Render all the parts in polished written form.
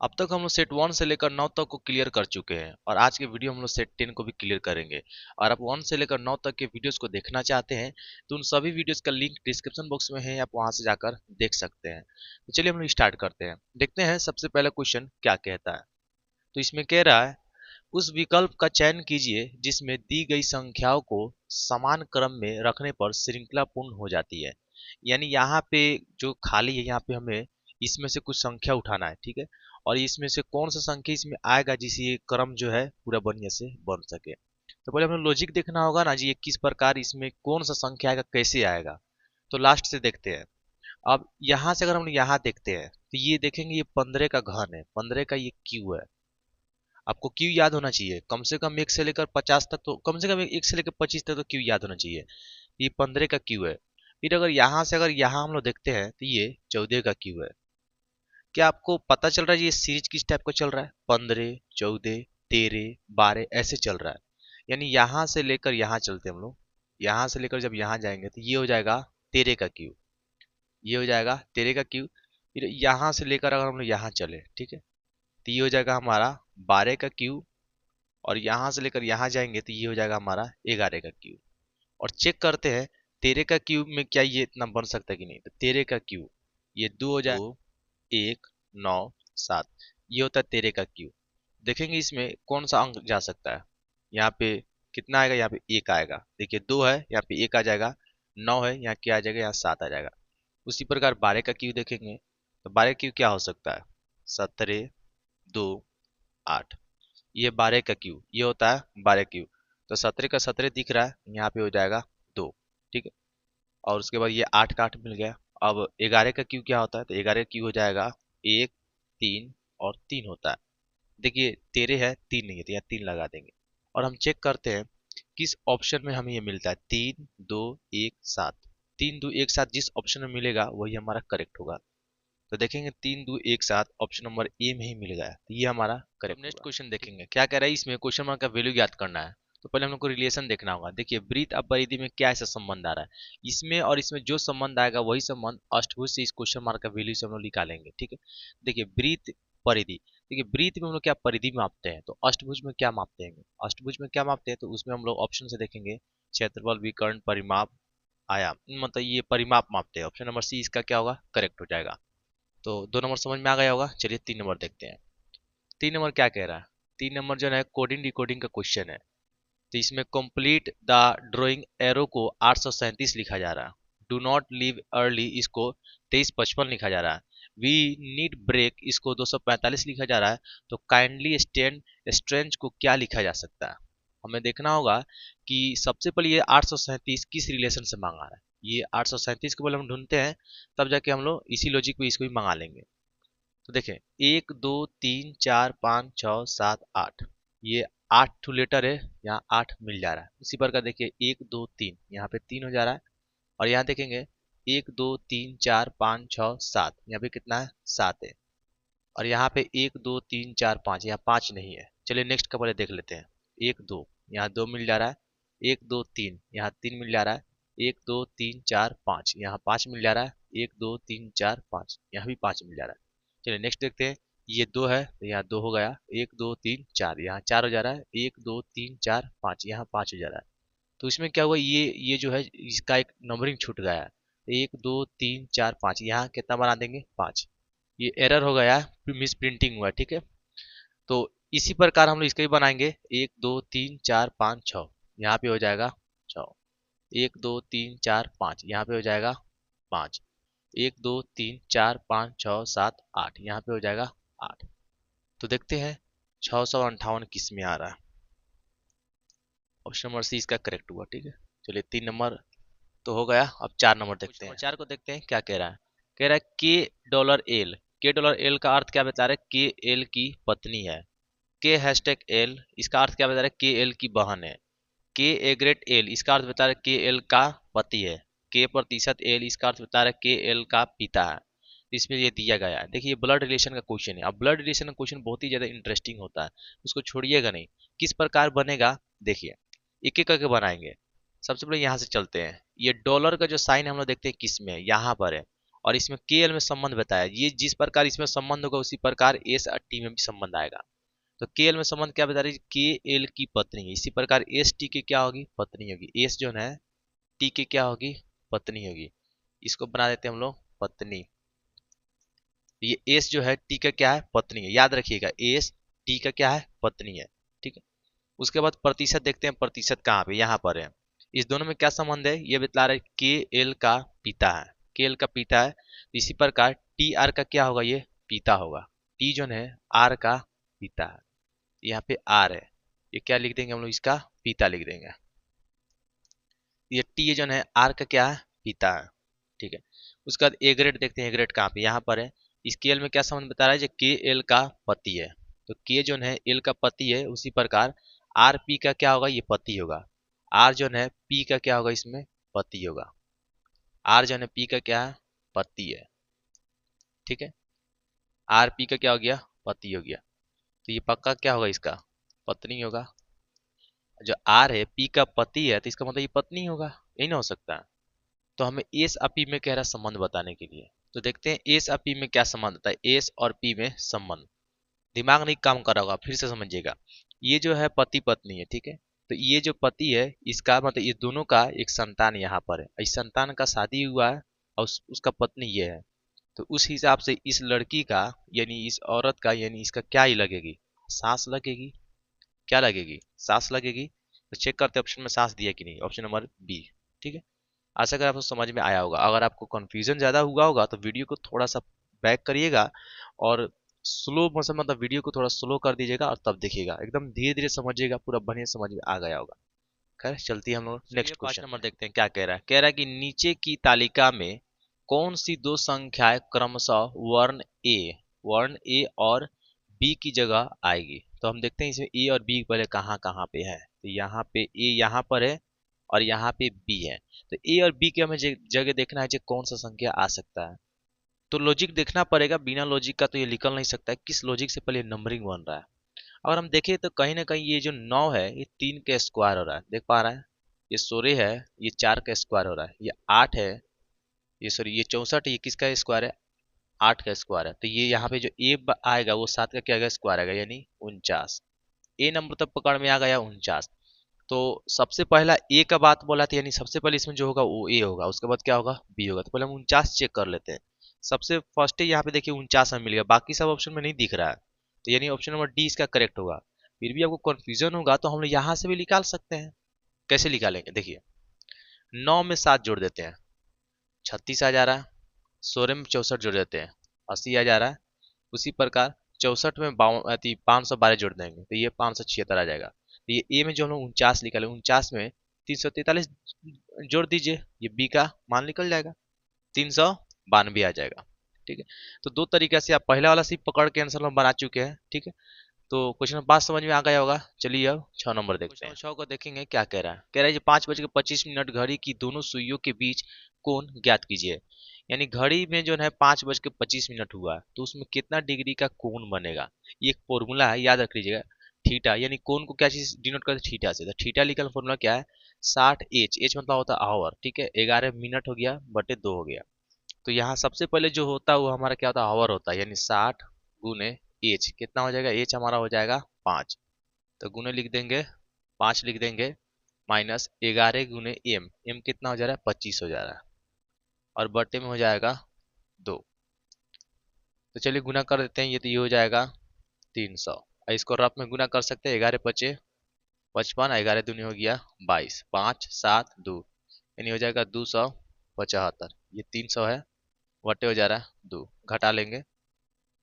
अब तक हम लोग सेट 1 से लेकर 9 तक को क्लियर कर चुके हैं और आज के वीडियो हम लोग सेट 10 को भी क्लियर करेंगे। और आप 1 से लेकर 9 तक के वीडियोस को देखना चाहते हैं तो उन सभी वीडियोस का लिंक डिस्क्रिप्शन बॉक्स में है, आप वहां से जाकर देख सकते हैं। तो चलिए हम लोग स्टार्ट करते हैं, देखते हैं सबसे पहला क्वेश्चन क्या कहता है। तो इसमें कह रहा है उस विकल्प का चयन कीजिए जिसमें दी गई संख्याओं को समान क्रम में रखने पर श्रृंखला पूर्ण हो जाती है। यानी यहाँ पे जो खाली है, यहाँ पे हमें इसमें से कुछ संख्या उठाना है, ठीक है। और इसमें से कौन सा संख्या इसमें आएगा जिससे ये क्रम जो है पूरा बढ़िया से बन सके। तो पहले हमें लॉजिक देखना होगा ना जी, ये किस प्रकार इसमें कौन सा संख्या आएगा, कैसे आएगा। तो लास्ट से देखते हैं। अब यहाँ से अगर हम यहाँ देखते हैं तो ये देखेंगे ये 15 का घन है, 15 का ये क्यू है। आपको क्यू याद होना चाहिए, कम से कम 1 से लेकर 50 तक, तो कम से कम 1 से लेकर 25 तक तो क्यू याद होना चाहिए। ये 15 का क्यू है। फिर अगर यहाँ से अगर यहाँ हम लोग देखते हैं तो ये 14 का क्यू है। क्या आपको पता चल रहा है ये सीरीज किस टाइप का चल रहा है? 15, 14, 13, 12 ऐसे चल रहा है। यानी यहाँ से लेकर यहाँ चलते हैं हम लोग, यहाँ से लेकर जब यहाँ जाएंगे तो ये हो जाएगा 13 का क्यू, ये हो जाएगा 13 का क्यू। फिर यहाँ से लेकर अगर हम लोग यहाँ चले, ठीक है, तो ये हो जाएगा हमारा 12 का क्यू। और यहाँ से लेकर यहाँ जाएंगे तो ये हो जाएगा हमारा 11 का क्यू। और चेक करते हैं 13 का क्यू में क्या ये इतना बन सकता है कि नहीं। तो 13 का क्यू ये 2 हो जाए, 2, 1, 9, 7, ये होता है 13 का क्यू। देखेंगे इसमें कौन सा अंक जा सकता है। यहाँ पे कितना आएगा, यहाँ पे 1 आएगा। देखिए 2 है, यहाँ पे 1 आ जाएगा। 9 है, यहाँ क्या आ जाएगा, यहाँ 7 आ जाएगा। उसी प्रकार 12 का क्यू देखेंगे तो 12 क्यू क्या हो सकता है, 17, 2, 8। ये 12 का क्यू, ये होता है 12 क्यू। तो 17 का 17 दिख रहा है, यहाँ पे हो जाएगा 2, ठीक है। और उसके बाद ये 8 का 8 मिल गया। अब 11 का क्यू क्या होता है, तो 11 का क्यू हो जाएगा 1, 3 और 3 होता है। देखिए 13 है, 3 नहीं है, तो यहाँ 3 लगा देंगे। और हम चेक करते हैं किस ऑप्शन में हमें ये मिलता है, 3, 2, 1, 7। 3, 2, 1, 7 जिस ऑप्शन में मिलेगा वही हमारा करेक्ट होगा। तो देखेंगे 3, 2, 1, 7 ऑप्शन नंबर ए में ही मिल गया, तो ये हमारा करेक्ट। नेक्स्ट क्वेश्चन देखेंगे क्या कह रहा है, इसमें क्वेश्चन मार्क का वैल्यू ज्ञात करना है। तो पहले हम लोग को रिलेशन देखना होगा। देखिए वृत्त और परिधि में क्या ऐसा संबंध आ रहा है, इसमें और इसमें जो संबंध आएगा वही संबंध अष्टभुज से इस क्वेश्चन मार्क का वैल्यू से हम लोग निकालेंगे, ठीक है। देखिए वृत्त परिधि, देखिए वृत्त में हम लोग क्या परिधि मापते हैं, तो अष्टभुज में क्या मापते हैं, अष्टभुज में क्या मापते हैं, तो उसमें हम लोग ऑप्शन से देखेंगे क्षेत्रफल, विकर्ण, परिमाप, आयाम, मतलब ये परिमाप मापते हैं। ऑप्शन नंबर सी इसका क्या होगा, करेक्ट हो जाएगा। तो 2 नंबर समझ में आ गया होगा। चलिए 3 नंबर देखते हैं। 3 नंबर क्या कह रहा है, 3 नंबर जो है कोडिंग डिकोडिंग का क्वेश्चन है। तो इसमें कंप्लीट द ड्राइंग एरो को 837 लिखा जा रहा है। डू नॉट लीव अर्ली इसको 2355 लिखा जा रहा है। वी नीड ब्रेक इसको 245 लिखा जा रहा है। तो काइंडली स्टैंड स्ट्रेंज को क्या लिखा जा सकता है। हमें देखना होगा कि सबसे पहले ये 837 किस रिलेशन से मांगा रहा है। ये 837 को पहले हम ढूंढते हैं, तब जाके हम लोग इसी लॉजिक पे इसको भी मंगा लेंगे। तो देखें 1, 2, 3, 4, 5, 6, 7, 8, ये 8 टू लेटर है, यहाँ 8 मिल जा रहा है। इसी प्रकार देखिए 1, 2, 3, यहाँ पे 3 हो जा रहा है। और यहाँ देखेंगे 1, 2, 3, 4, 5, 6, 7, यहाँ पे कितना है, 7 है। और यहाँ पे 1, 2, 3, 4, 5, यहाँ 5 नहीं है। चलिए नेक्स्ट का पहले देख लेते हैं। 1, 2, यहाँ 2 मिल जा रहा है। 1, 2, 3, यहाँ 3 मिल जा रहा है। 1, 2, 3, 4, 5, यहाँ 5 मिल जा रहा है। 1, 2, 3, 4, 5, यहाँ भी 5 मिल जा रहा है। चलिए नेक्स्ट देखते हैं। ये 2 है तो यहाँ 2 हो गया। 1, 2, 3, 4, यहाँ 4 हो जा रहा है। 1, 2, 3, 4, 5, यहाँ 5 हो जा रहा है। तो इसमें क्या हुआ, ये जो है इसका एक नंबरिंग छूट गया है। 1, 2, 3, 4, 5, यहाँ कितना बना देंगे, 5। ये एरर हो गया, मिस प्रिंटिंग हुआ, ठीक है। तो इसी प्रकार हम लोग इसका भी बनाएंगे। 1, 2, 3, 4, 5, 6, यहाँ पे हो जाएगा 6। 1, 2, 3, 4, 5, यहाँ पे हो जाएगा 5। 1, 2, 3, 4, 5, 6, 7, 8, यहाँ पे हो जाएगा 8। तो देखते हैं 658 किस में आ रहा है। ऑप्शन नंबर सी इसका करेक्ट हुआ, ठीक है। चलिए 3 नंबर तो हो गया। अब 4 नंबर देखते हैं। 4 को देखते हैं क्या कह रहा है। कह रहा है $K $L का अर्थ क्या बता रहा है, के एल की पत्नी है। के हैशटैग एल इसका अर्थ क्या बता रहा है, के एल की बहन है। के ए ग्रेट एल इसका अर्थ बता रहा है के एल का पति है। के प्रतिशत एल इसका अर्थ बता रहा है के एल का पिता है। इसमें ये दिया गया है। देखिए ब्लड रिलेशन का क्वेश्चन है। अब ब्लड रिलेशन का क्वेश्चन बहुत ही ज्यादा इंटरेस्टिंग होता है, उसको छोड़िएगा नहीं। किस प्रकार बनेगा देखिए, एक एक करके बनाएंगे। सबसे पहले यहाँ से चलते हैं। ये डॉलर का जो साइन हम लोग देखते हैं किस में है, यहाँ पर है। और इसमें के एल में संबंध बताया, ये जिस प्रकार इसमें संबंध होगा उसी प्रकार एस और टी में भी संबंध आएगा। तो के एल में संबंध क्या बता रही है, के एल की पत्नी है, इसी प्रकार एस टी की क्या होगी, पत्नी होगी। एस जो है टी की क्या होगी, पत्नी होगी। इसको बना देते हैं हम लोग पत्नी। ये एस जो है टी का क्या है, पत्नी है, याद रखिएगा एस टी का क्या है, पत्नी है। ठीक है, उसके बाद प्रतिशत देखते हैं, प्रतिशत कहाँ पे, यहाँ पर है। इस दोनों में क्या संबंध है, ये बतला रहे के एल का पिता है, के एल का पिता है। इसी प्रकार टी आर का क्या होगा, ये पिता होगा। टी जो है आर का पिता है, यहाँ पे आर है, ये क्या लिख देंगे हम लोग, इसका पिता लिख देंगे। ये टी जो है आर का क्या है, पिता है। ठीक है, उसके बाद ए ग्रेड देखते हैं, ए ग्रेड कहाँ पे, यहाँ पर है। इसके एल में क्या संबंध बता रहा है, जो के एल का पति है, तो के जो है एल का पति है, उसी प्रकार आर पी का क्या होगा, ये पति होगा। आर जो है पी का क्या होगा, इसमें पति होगा। आर जो है पी का क्या है, पति है। ठीक है, आर पी का क्या हो गया, पति हो गया। तो ये पक्का क्या होगा, इसका पत्नी होगा। जो आर है पी का पति है, तो इसका मतलब ये पत्नी होगा, यही ना हो सकता है। तो हमें एस और पी में कह रहा है संबंध बताने के लिए, तो देखते हैं एस और पी में क्या संबंध होता है। एस और पी में संबंध, दिमाग नहीं काम कर रहा होगा, फिर से समझिएगा। ये जो है पति पत्नी है, ठीक है, तो ये जो पति है इसका मतलब ये दोनों का एक संतान यहाँ पर है, इस संतान का शादी हुआ है और उसका पत्नी ये है। तो उस हिसाब से इस लड़की का यानी इस औरत का यानी इसका क्या ही लगेगी, सांस लगेगी। क्या लगेगी, सांस लगेगी। तो चेक करते ऑप्शन में सांस दिया कि नहीं, ऑप्शन नंबर बी। ठीक है, आशा करें आपको समझ में आया होगा। अगर आपको कंफ्यूजन ज़्यादा हुआ होगा तो वीडियो को थोड़ा सा बैक करिएगा और स्लो मोशन मतलब वीडियो को थोड़ा स्लो कर दीजिएगा और तब देखिएगा, एकदम धीरे धीरे समझिएगा, पूरा बढ़िया समझ में आ गया होगा। खैर चलती है हम लोग नेक्स्ट क्वेश्चन नंबर देखते हैं क्या कह रहा है। कह रहा है कि नीचे की तालिका में कौन सी दो संख्याएं क्रमशः वर्ण ए और बी की जगह आएगी। तो हम देखते हैं इसमें ए और बी पहले कहाँ कहाँ पे है, तो यहाँ पे ए यहाँ पर है और यहाँ पे बी है। तो ए और बी के हमें जगह देखना है, कौन सा संख्या आ सकता है। तो लॉजिक देखना पड़ेगा, बिना लॉजिक का तो ये निकल नहीं सकता है, किस लॉजिक से पहले नंबरिंग बन रहा है। अगर हम देखें तो कहीं ना कहीं ये जो 9 है ये 3 का स्क्वायर हो रहा है, देख पा रहा है। ये 16 है, ये 4 का स्क्वायर हो रहा है। ये 8 है, ये सॉरी ये 64 है, ये किसका स्क्वायर है, 8 का स्क्वायर है। तो ये यहाँ पे जो ए आएगा वो 7 का क्या आएगा, स्क्वायर आएगा, यानी 49। ए नंबर तक पकड़ में आ गया 49। तो सबसे पहला ए का बात बोला था, यानी सबसे पहले इसमें जो होगा वो ए होगा, उसके बाद क्या होगा, बी होगा। तो पहले हम 49 चेक कर लेते हैं। सबसे फर्स्ट यहाँ पे देखिए 49 हमें मिल गया, बाकी सब ऑप्शन में नहीं दिख रहा है, तो यानी ऑप्शन नंबर डी इसका करेक्ट होगा। फिर भी आपको कंफ्यूजन होगा तो हम लोग यहाँ से भी निकाल सकते हैं। कैसे निकालेंगे, देखिए 9 में 7 जोड़ देते हैं, 36 आ जा रहा है। 16 में 64 जोड़ देते हैं, 80 आ जा रहा है। उसी प्रकार 64 में 512 जोड़ देंगे तो ये 576 आ जाएगा। तो ये ए में जो हम लोग 49 निकाले, 49 में 343 जोड़ दीजिए, ये बी का मान निकल जाएगा, 392 आ जाएगा। ठीक है, तो दो तरीके से आप पहला वाला सिर्फ पकड़ के आंसर हम बना चुके हैं। ठीक है, तो क्वेश्चन नंबर 5 समझ में आ गया होगा। चलिए अब 6 नंबर देखते हैं। 6 को देखेंगे क्या कह रहा है। कह रहा है 5:25 घड़ी की दोनों सुइयों के बीच कोण ज्ञात कीजिए। यानी घड़ी में जो है 5:25 हुआ है तो उसमें कितना डिग्री का कोण बनेगा। ये एक फॉर्मूला है, याद रख लीजिएगा। थीटा यानी कोण को क्या चीज डिनोट करते हैं, थीटा से। तो थीटा लिखा फॉर्मूला क्या है, 60 एच मतलब होता है आवर। ठीक है, 11 मिनट हो गया बटे 2 हो गया। तो यहाँ सबसे पहले जो होता है वो हमारा क्या होता है, आवर होता है, यानी 60 गुने एच कितना हो जाएगा, एच हमारा हो जाएगा 5। तो गुने लिख देंगे 5 लिख देंगे, माइनस 11 गुने एम, एम कितना हो जा रहा है 25 हो जा रहा है, और बटे में हो जाएगा 2। तो चलिए गुना कर देते हैं, ये तो ये हो जाएगा 300। इसको रफ में गुना कर सकते हैं, 11 पचे 55, 11 दूनी हो गया 22, 5 7 2 यानी हो जाएगा 275। ये 300 है, बटे हो जा रहा है 2, घटा लेंगे,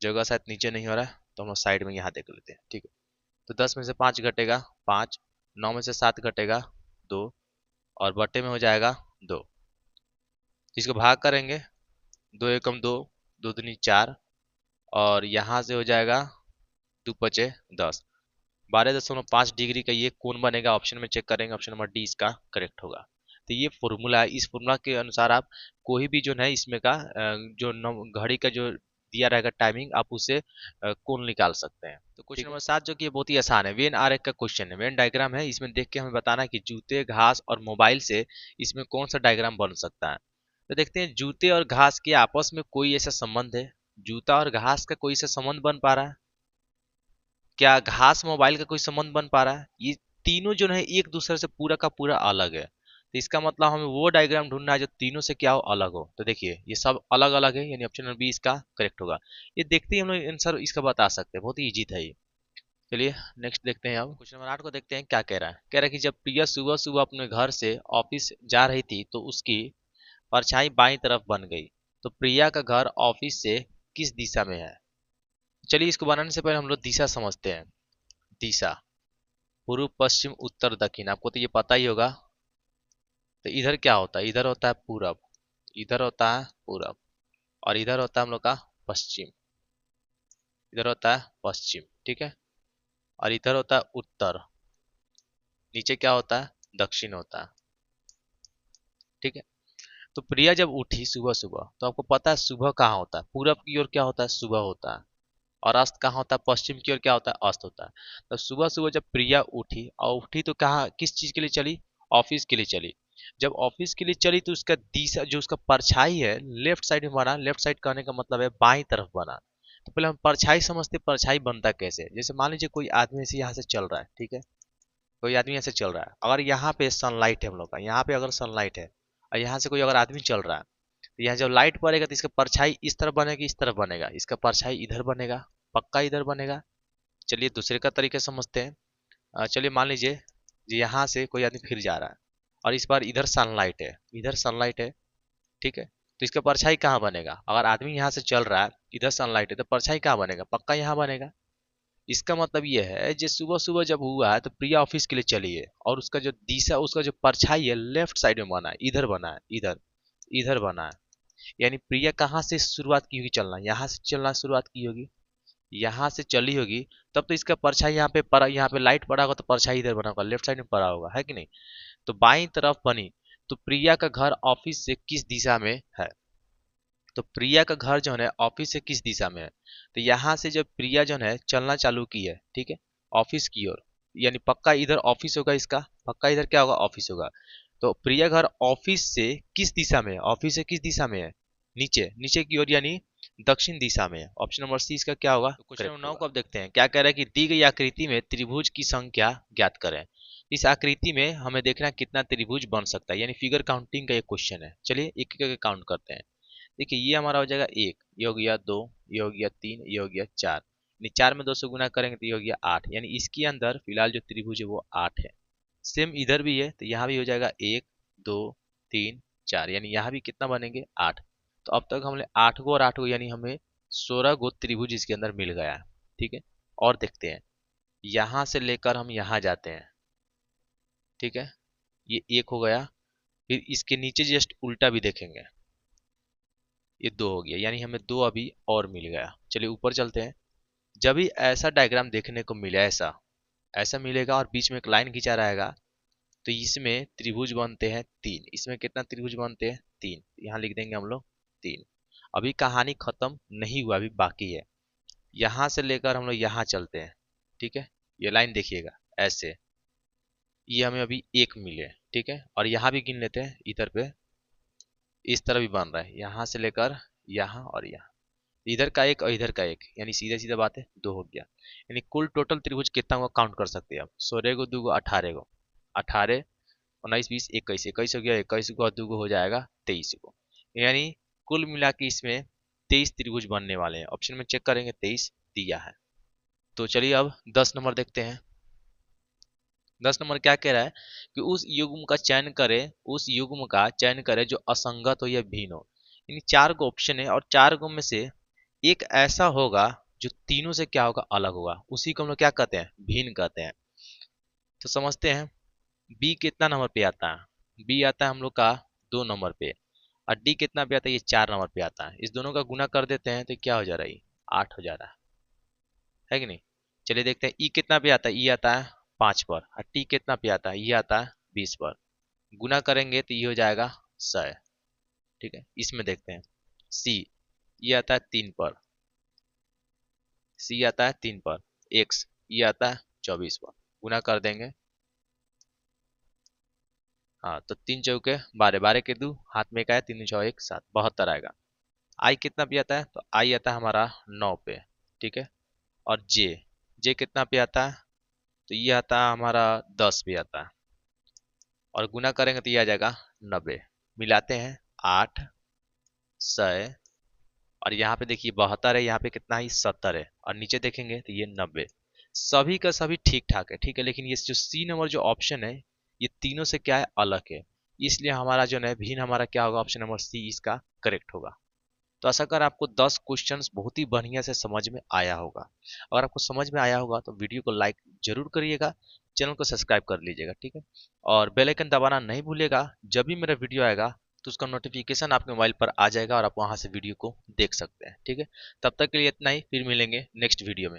जगह शायद नीचे नहीं हो रहा है तो हम लोग साइड में यहाँ देख लेते हैं। ठीक है, तो 10 में से 5 घटेगा 5, 9 में से 7 घटेगा 2, और बटे में हो जाएगा 2। इसको भाग करेंगे, 2 एकम 2, 2 दूनी 4, और यहाँ से हो जाएगा 2 पचे 10, 12.5 डिग्री का ये कोण बनेगा। ऑप्शन में चेक करेंगे, ऑप्शन नंबर डी इसका करेक्ट होगा। तो ये फॉर्मूला है, इस फॉर्मूला के अनुसार आप कोई भी जो है इसमें का जो घड़ी का जो दिया रहेगा टाइमिंग, आप उसे कोण निकाल सकते हैं। तो क्वेश्चन नंबर 7 जो कि बहुत ही आसान है, वेन आरेख का क्वेश्चन है, वेन डायग्राम है। इसमें देख के हमें बताना है कि जूते, घास और मोबाइल से इसमें कौन सा डायग्राम बन सकता है। तो देखते हैं जूते और घास के आपस में कोई ऐसा संबंध है? जूता और घास का कोई ऐसा संबंध बन पा रहा है? क्या घास मोबाइल का कोई संबंध बन पा रहा है? ये तीनों जो है एक दूसरे से पूरा का पूरा अलग है। तो इसका मतलब हमें वो डायग्राम ढूंढना है जो तीनों से क्या हो, अलग हो। तो देखिए ये सब अलग अलग है, यानी ऑप्शन नंबर बी इसका करेक्ट होगा। ये देखते ही हम लोग आंसर इसका बता सकते हैं, बहुत ही इजी था ये। चलिए नेक्स्ट देखते हैं। अब क्वेश्चन नंबर 8 को देखते हैं क्या कह रहा है। कह रहा है कि जब प्रिया सुबह सुबह अपने घर से ऑफिस जा रही थी तो उसकी परछाई बाईं तरफ बन गई। तो प्रिया का घर ऑफिस से किस दिशा में है? चलिए इसको बनाने से पहले हम लोग दिशा समझते हैं। दिशा पूर्व पश्चिम उत्तर दक्षिण, आपको तो ये पता ही होगा। तो इधर क्या होता है? इधर होता है पूरब, इधर होता है पूरब, और इधर होता है हम लोग का पश्चिम, इधर होता है पश्चिम, ठीक है। और इधर होता है उत्तर, नीचे क्या होता है? दक्षिण होता है, ठीक है। तो प्रिया जब उठी सुबह सुबह तो आपको पता है सुबह कहाँ होता है? पूरब की ओर क्या होता है? सुबह होता है। और अस्त कहाँ होता है? पश्चिम की ओर क्या होता है? अस्त होता है। तो सुबह सुबह जब प्रिया उठी और उठी तो कहाँ, किस चीज के लिए चली? ऑफिस के लिए चली। जब ऑफिस के लिए चली तो उसका दिशा जो उसका परछाई है लेफ्ट साइड में बना। लेफ्ट साइड कहने का मतलब है बाईं तरफ बना। तो पहले हम परछाई समझते, परछाई बनता कैसे? जैसे मान लीजिए कोई आदमी से यहाँ से चल रहा है, ठीक है। कोई आदमी ऐसे चल रहा है, अगर यहाँ पे सनलाइट है हम लोग का, यहाँ पे अगर सनलाइट है और यहाँ से कोई अगर आदमी चल रहा है, तो यहाँ जब लाइट पड़ेगा तो इसका परछाई इस तरफ बनेगी, इस तरफ बनेगा, इसका परछाई इधर बनेगा, पक्का इधर बनेगा। चलिए दूसरे का तरीका समझते हैं। चलिए मान लीजिए यहाँ से कोई आदमी फिर जा रहा है और इस बार इधर सनलाइट है, इधर सनलाइट है, ठीक है। तो इसका परछाई कहाँ बनेगा? अगर आदमी यहाँ से चल रहा है, इधर सनलाइट है, तो परछाई कहाँ बनेगा? पक्का यहाँ बनेगा। इसका मतलब ये है जो सुबह सुबह जब हुआ है तो प्रिया ऑफिस के लिए चली है और उसका जो दिशा, उसका जो परछाई है लेफ्ट साइड में बना है, इधर बना है, इधर इधर बना है। यानी प्रिया कहाँ से शुरुआत की होगी चलना? यहाँ से चलना शुरुआत की होगी, यहाँ से चली होगी। तब तो इसका परछाई यहाँ पे पड़ा, यहाँ पे लाइट पड़ा होगा तो परछाई इधर बना होगा, लेफ्ट साइड में पड़ा होगा, है कि नहीं? तो बाईं तरफ बनी। तो प्रिया का घर ऑफिस से किस दिशा में है? तो प्रिया का घर जो है ऑफिस से किस दिशा में है? तो यहाँ से जब प्रिया जो है चलना चालू की है, ठीक है, ऑफिस की ओर, यानी पक्का इधर ऑफिस होगा, इसका पक्का इधर क्या होगा? ऑफिस होगा। तो प्रिया घर ऑफिस से किस दिशा में है? ऑफिस से किस दिशा में है? नीचे, नीचे की ओर, यानी दक्षिण दिशा में है। ऑप्शन नंबर सी इसका क्या होगा? तो क्वेश्चन नंबर 9 को अब देखते हैं क्या कह रहा है कि दी गई आकृति में त्रिभुज की संख्या ज्ञात करें। इस आकृति में हमें देखना है कितना त्रिभुज बन सकता है, यानी फिगर काउंटिंग का एक क्वेश्चन है। चलिए एक एक करके काउंट करते हैं। देखिए ये हमारा हो जाएगा एक, ये हो गया दो, ये हो गया तीन, ये हो गया चार, यानी चार में दो से गुना करेंगे तो ये हो गया आठ, यानी इसके अंदर फिलहाल जो त्रिभुज है वो आठ है। सेम इधर भी है, तो यहाँ भी हो जाएगा एक, दो, तीन, चार, यानी यहाँ भी कितना बनेंगे? आठ। तो अब तक हमने आठ गो और आठ गो, यानी हमें 16 गो त्रिभुज इसके अंदर मिल गया है, ठीक है। और देखते हैं, यहाँ से लेकर हम यहाँ जाते हैं, ठीक है, ये एक हो गया। फिर इसके नीचे जस्ट उल्टा भी देखेंगे, ये दो हो गया, यानी हमें दो अभी और मिल गया। चलिए ऊपर चलते हैं। जब भी ऐसा डायग्राम देखने को मिले, ऐसा ऐसा मिलेगा और बीच में एक लाइन खींचा रहेगा, तो इसमें त्रिभुज बनते हैं तीन। इसमें कितना त्रिभुज बनते हैं? तीन। यहाँ लिख देंगे हम लोग तीन। अभी कहानी खत्म नहीं हुआ, अभी बाकी है। यहाँ से लेकर हम लोग यहाँ चलते हैं, ठीक है। ये लाइन देखिएगा ऐसे, ये हमें अभी एक मिले, ठीक है। और यहाँ भी गिन लेते हैं, इधर पे इस तरह भी बन रहा है, यहाँ से लेकर यहाँ और यहाँ, इधर का एक और इधर का एक, यानी सीधा सीधा बात है, दो हो गया। यानी कुल टोटल त्रिभुज कितना को काउंट कर सकते हैं आप? 16 गो, 2 गो, 18 गो, 18, 19, 20, 21, 21 हो गया, 21 को और 2 गो हो जाएगा 23 को। यानी कुल मिला के इसमें 23 त्रिभुज बनने वाले हैं। ऑप्शन में चेक करेंगे 23 दिया है। तो चलिए अब 10 नंबर देखते हैं। 10 नंबर क्या कह रहा है कि उस युग्म का चयन करें, उस युग्म का चयन करें जो असंगत हो या भिन्न हो। यानी चार गो ऑप्शन है और चार गो में से एक ऐसा होगा जो तीनों से क्या होगा? अलग होगा। उसी को हम लोग क्या कहते हैं? भिन्न कहते हैं। तो समझते हैं, बी कितना नंबर पे आता है? बी आता है हम लोग का 2 नंबर पे, और डी कितना पे आता है? ये 4 नंबर पे आता है। इस दोनों का गुना कर देते हैं तो क्या हो जा रहा है? 8 हो जा रहा है कि नहीं? चलिए देखते हैं, ई कितना पे आता है? ई आता है 5 पर। और टी कितना पे आता है? ये आता है 20 पर। गुना करेंगे तो ये हो जाएगा 100, ठीक है। इसमें देखते हैं, सी, ये आता है 3 पर, सी आता है 3 पर, एक्स, ये आता है 24 पर। गुना कर देंगे, हाँ, तो 3 चौके 12, 12 के 2 हाथ में एक आया, 3 6 1 7, 72 आएगा। आई कितना पे आता है? तो आई आता है हमारा 9 पे, ठीक है। और जे, जे कितना पे आता है? तो ये आता है हमारा 10 पे आता है। और गुना करेंगे तो ये आ जाएगा 90। मिलाते हैं 8 100, और यहाँ पे देखिए 72 है, यहाँ पे कितना है? 70 है, और नीचे देखेंगे तो ये 90। सभी का सभी ठीक ठाक है, ठीक है, लेकिन ये जो सी नंबर जो ऑप्शन है, ये तीनों से क्या है? अलग है। इसलिए हमारा जो है भिन्न हमारा क्या होगा? ऑप्शन नंबर सी इसका करेक्ट होगा। तो आशा कर आपको 10 क्वेश्चंस बहुत ही बढ़िया से समझ में आया होगा। अगर आपको समझ में आया होगा तो वीडियो को लाइक जरूर करिएगा, चैनल को सब्सक्राइब कर लीजिएगा, ठीक है। और बेल आइकन दबाना नहीं भूलिएगा। जब भी मेरा वीडियो आएगा तो उसका नोटिफिकेशन आपके मोबाइल पर आ जाएगा और आप वहां से वीडियो को देख सकते हैं, ठीक है। तब तक के लिए इतना ही, फिर मिलेंगे नेक्स्ट वीडियो में।